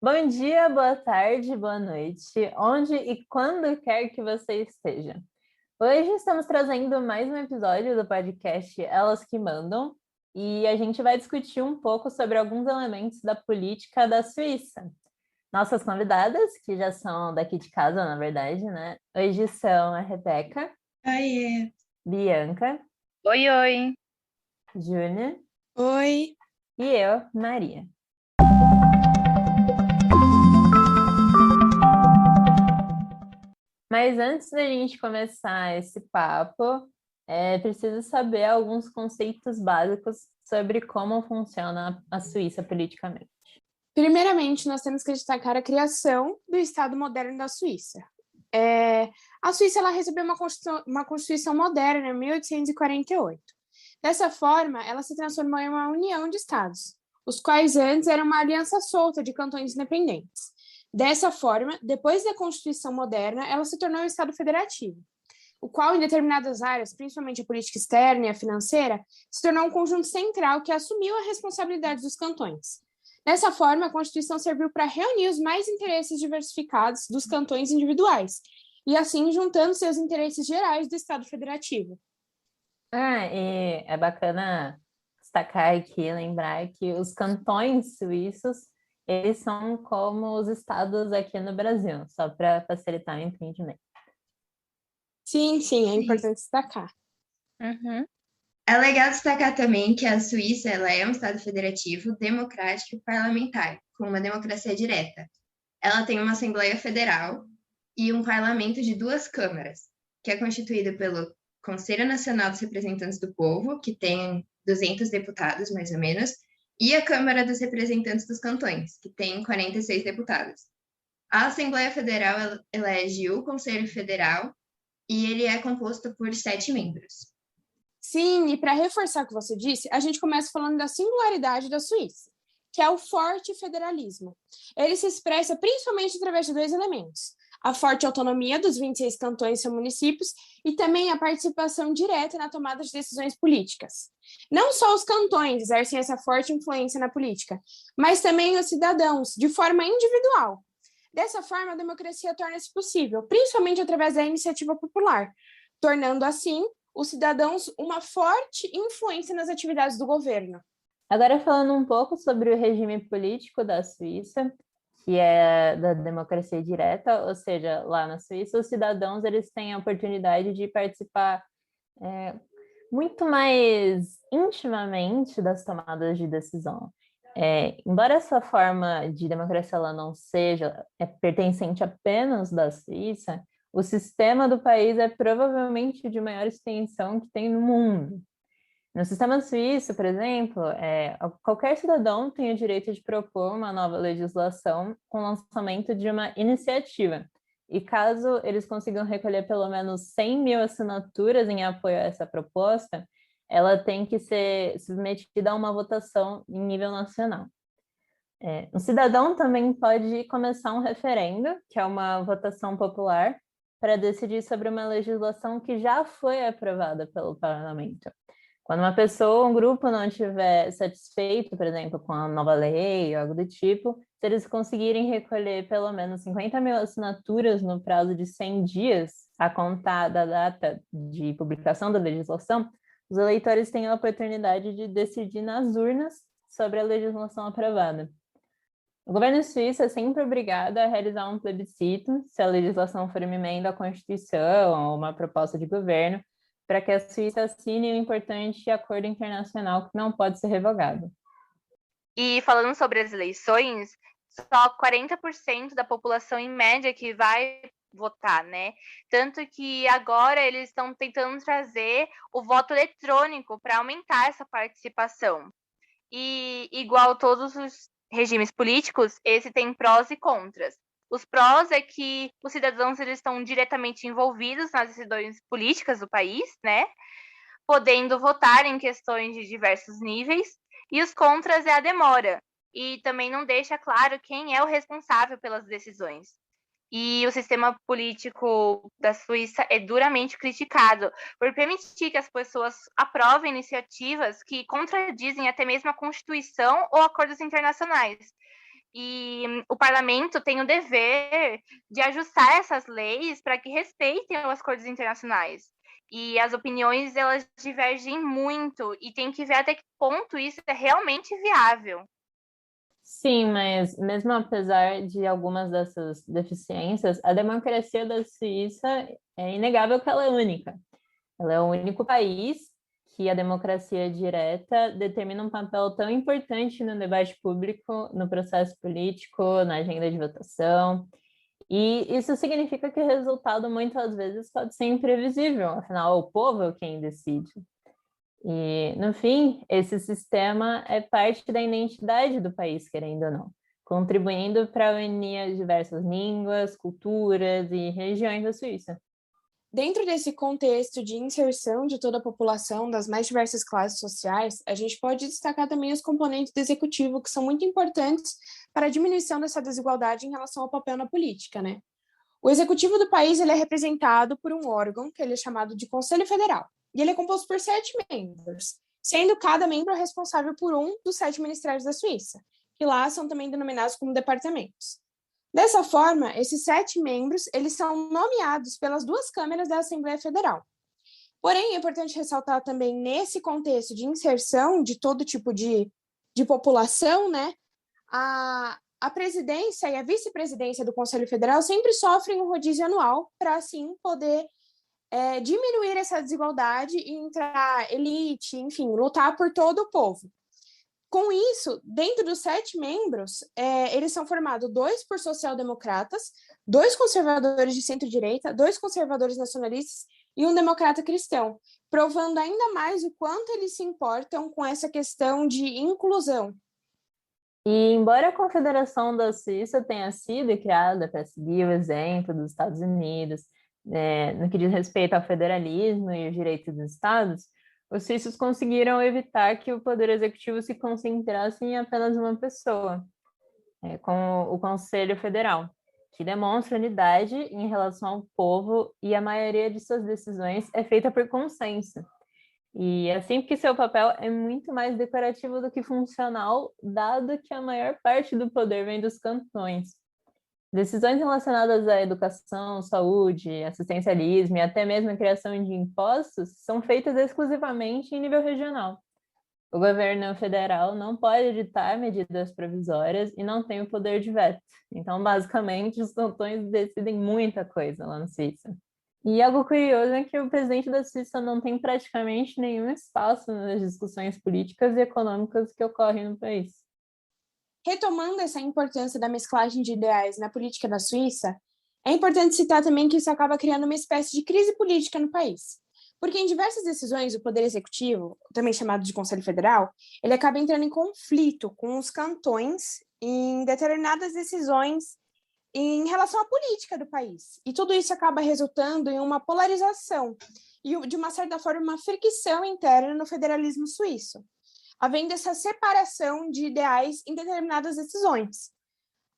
Bom dia, boa tarde, boa noite, onde e quando quer que você esteja. Hoje estamos trazendo mais um episódio do podcast Elas que Mandam e a gente vai discutir um pouco sobre alguns elementos da política da Suíça. Nossas convidadas, que já são daqui de casa, na verdade, né? Hoje são a Rebeca, Oiê. Bianca, Oi, oi. Júnia Oi. e eu, Maria. Mas antes da gente começar esse papo, é preciso saber alguns conceitos básicos sobre como funciona a Suíça politicamente. Primeiramente, nós temos que destacar a criação do Estado moderno da Suíça. A Suíça ela recebeu uma Constituição moderna em 1848. Dessa forma, ela se transformou em uma união de estados, os quais antes eram uma aliança solta de cantões independentes. Dessa forma, depois da Constituição moderna, ela se tornou um Estado federativo, o qual, em determinadas áreas, principalmente a política externa e a financeira, se tornou um conjunto central que assumiu a responsabilidade dos cantões. Dessa forma, a Constituição serviu para reunir os mais interesses diversificados dos cantões individuais, e assim juntando-se aos interesses gerais do Estado federativo. E é bacana destacar aqui, lembrar que os cantões suíços, eles são como os estados aqui no Brasil, só para facilitar o entendimento. Sim, é importante destacar. Uhum. É legal destacar também que a Suíça ela é um Estado federativo, democrático e parlamentar, com uma democracia direta. Ela tem uma Assembleia Federal e um parlamento de 2 câmaras, que é constituído pelo Conselho Nacional dos Representantes do Povo, que tem 200 deputados, mais ou menos, e a Câmara dos Representantes dos Cantões, que tem 46 deputados. A Assembleia Federal elege o Conselho Federal e ele é composto por 7 membros. Sim, e para reforçar o que você disse, a gente começa falando da singularidade da Suíça, que é o forte federalismo. Ele se expressa principalmente através de 2 elementos: a forte autonomia dos 26 cantões e seus municípios e também a participação direta na tomada de decisões políticas. Não só os cantões exercem essa forte influência na política, mas também os cidadãos, de forma individual. Dessa forma, a democracia torna-se possível, principalmente através da iniciativa popular, tornando assim os cidadãos uma forte influência nas atividades do governo. Agora falando um pouco sobre o regime político da Suíça, que é da democracia direta, ou seja, lá na Suíça os cidadãos eles têm a oportunidade de participar muito mais intimamente das tomadas de decisão. Embora essa forma de democracia ela não seja pertencente apenas da Suíça, o sistema do país é provavelmente de maior extensão que tem no mundo. No sistema suíço, por exemplo, qualquer cidadão tem o direito de propor uma nova legislação com o lançamento de uma iniciativa. E caso eles consigam recolher pelo menos 100 mil assinaturas em apoio a essa proposta, ela tem que ser submetida a uma votação em nível nacional. Um cidadão também pode começar um referendo, que é uma votação popular, para decidir sobre uma legislação que já foi aprovada pelo parlamento. Quando uma pessoa ou um grupo não estiver satisfeito, por exemplo, com a nova lei ou algo do tipo, se eles conseguirem recolher pelo menos 50 mil assinaturas no prazo de 100 dias, a contar da data de publicação da legislação, os eleitores têm a oportunidade de decidir nas urnas sobre a legislação aprovada. O governo suíço é sempre obrigado a realizar um plebiscito, se a legislação for uma emenda à Constituição ou uma proposta de governo, para que a Suíça assine um importante acordo internacional que não pode ser revogado. E falando sobre as eleições, só 40% da população em média que vai votar, né? Tanto que agora eles estão tentando trazer o voto eletrônico para aumentar essa participação. E igual todos os regimes políticos, esse tem prós e contras. Os prós é que os cidadãos eles estão diretamente envolvidos nas decisões políticas do país, né? Podendo votar em questões de diversos níveis. E os contras é a demora. E também não deixa claro quem é o responsável pelas decisões. E o sistema político da Suíça é duramente criticado por permitir que as pessoas aprovem iniciativas que contradizem até mesmo a Constituição ou acordos internacionais. E o parlamento tem o dever de ajustar essas leis para que respeitem os acordos internacionais. E as opiniões, elas divergem muito, e tem que ver até que ponto isso é realmente viável. Sim, mas mesmo apesar de algumas dessas deficiências, a democracia da Suíça é inegável que ela é única. Ela é o único país que a democracia direta determina um papel tão importante no debate público, no processo político, na agenda de votação. E isso significa que o resultado muitas vezes pode ser imprevisível, afinal, o povo é quem decide. E, no fim, esse sistema é parte da identidade do país, querendo ou não, contribuindo para unir as diversas línguas, culturas e regiões da Suíça. Dentro desse contexto de inserção de toda a população das mais diversas classes sociais, a gente pode destacar também os componentes do executivo, que são muito importantes para a diminuição dessa desigualdade em relação ao papel na política, né? O executivo do país ele é representado por um órgão que ele é chamado de Conselho Federal, e ele é composto por 7 membros, sendo cada membro responsável por um dos 7 ministérios da Suíça, que lá são também denominados como departamentos. Dessa forma, esses 7 membros eles são nomeados pelas 2 câmeras da Assembleia Federal. Porém, é importante ressaltar também nesse contexto de inserção de todo tipo de população, né, a presidência e a vice-presidência do Conselho Federal sempre sofrem um rodízio anual para, assim, poder diminuir essa desigualdade e entrar elite, enfim, lutar por todo o povo. Com isso, dentro dos 7 membros, eles são formados 2 por social-democratas, 2 conservadores de centro-direita, 2 conservadores nacionalistas e um democrata cristão, provando ainda mais o quanto eles se importam com essa questão de inclusão. E embora a Confederação da Suíça tenha sido criada para seguir o exemplo dos Estados Unidos, no que diz respeito ao federalismo e os direitos dos estados, os suíços conseguiram evitar que o poder executivo se concentrasse em apenas uma pessoa, com o Conselho Federal, que demonstra unidade em relação ao povo e a maioria de suas decisões é feita por consenso. E assim porque seu papel é muito mais decorativo do que funcional, dado que a maior parte do poder vem dos cantões. Decisões relacionadas à educação, saúde, assistencialismo e até mesmo a criação de impostos são feitas exclusivamente em nível regional. O governo federal não pode editar medidas provisórias e não tem o poder de veto. Então, basicamente, os cantões decidem muita coisa lá na Suíça. E algo curioso é que o presidente da Suíça não tem praticamente nenhum espaço nas discussões políticas e econômicas que ocorrem no país. Retomando essa importância da mesclagem de ideais na política da Suíça, é importante citar também que isso acaba criando uma espécie de crise política no país. Porque em diversas decisões, o Poder Executivo, também chamado de Conselho Federal, ele acaba entrando em conflito com os cantões em determinadas decisões em relação à política do país. E tudo isso acaba resultando em uma polarização e, de uma certa forma, uma fricção interna no federalismo suíço, havendo essa separação de ideais em determinadas decisões.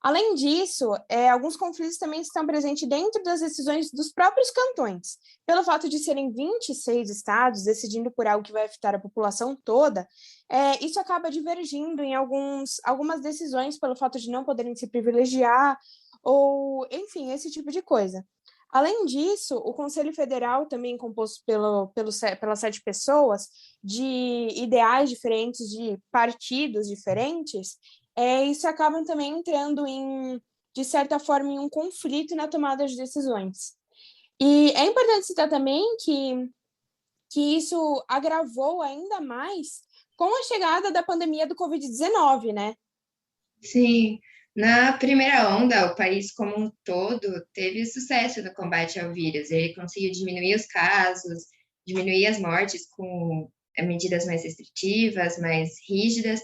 Além disso, alguns conflitos também estão presentes dentro das decisões dos próprios cantões. Pelo fato de serem 26 estados decidindo por algo que vai afetar a população toda, isso acaba divergindo em algumas decisões pelo fato de não poderem se privilegiar, ou, enfim, esse tipo de coisa. Além disso, o Conselho Federal, também composto pelas 7 pessoas, de ideais diferentes, de partidos diferentes, isso acaba também entrando de certa forma, em um conflito na tomada de decisões. E é importante citar também que isso agravou ainda mais com a chegada da pandemia do Covid-19, né? Sim. Na primeira onda, o país como um todo teve sucesso no combate ao vírus. Ele conseguiu diminuir os casos, diminuir as mortes com medidas mais restritivas, mais rígidas.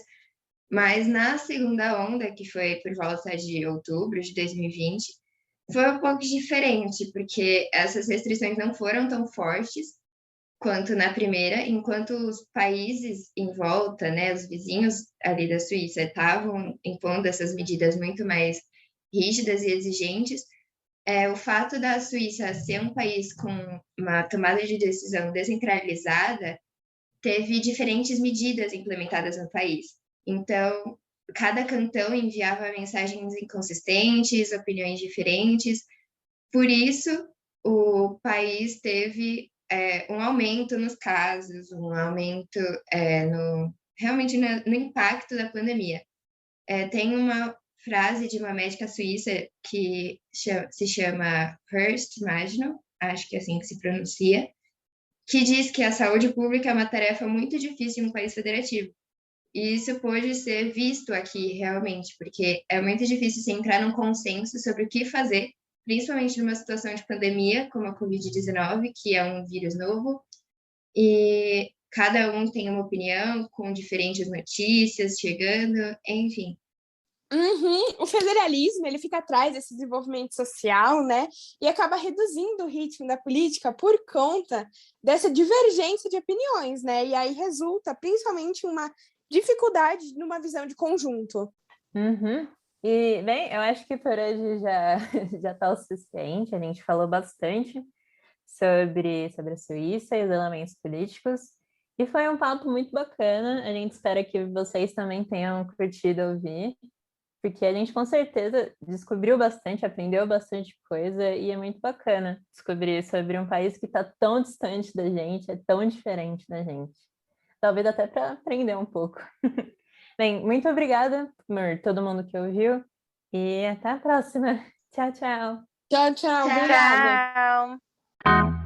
Mas na segunda onda, que foi por volta de outubro de 2020, foi um pouco diferente, porque essas restrições não foram tão fortes quanto na primeira, enquanto os países em volta, né, os vizinhos ali da Suíça, estavam impondo essas medidas muito mais rígidas e exigentes. O fato da Suíça ser um país com uma tomada de decisão descentralizada teve diferentes medidas implementadas no país. Então, cada cantão enviava mensagens inconsistentes, opiniões diferentes. Por isso, o país teve um aumento nos casos, um aumento realmente no impacto da pandemia. Tem uma frase de uma médica suíça que se chama Hurst Maginot, acho que é assim que se pronuncia, que diz que a saúde pública é uma tarefa muito difícil em um país federativo. E isso pode ser visto aqui, realmente, porque é muito difícil se entrar num consenso sobre o que fazer, principalmente numa situação de pandemia, como a Covid-19, que é um vírus novo, e cada um tem uma opinião, com diferentes notícias chegando, enfim. O federalismo, ele fica atrás desse desenvolvimento social, né? E acaba reduzindo o ritmo da política por conta dessa divergência de opiniões, né? E aí resulta, principalmente, uma dificuldade numa visão de conjunto. E, bem, eu acho que por hoje já está o suficiente. A gente falou bastante sobre a Suíça e os elementos políticos. E foi um papo muito bacana. A gente espera que vocês também tenham curtido ouvir, porque a gente com certeza descobriu bastante, aprendeu bastante coisa, e é muito bacana descobrir sobre um país que está tão distante da gente, é tão diferente da gente. Talvez até para aprender um pouco. Bem, muito obrigada por todo mundo que ouviu, e até a próxima. Tchau, tchau. Tchau, tchau. Obrigada. Tchau.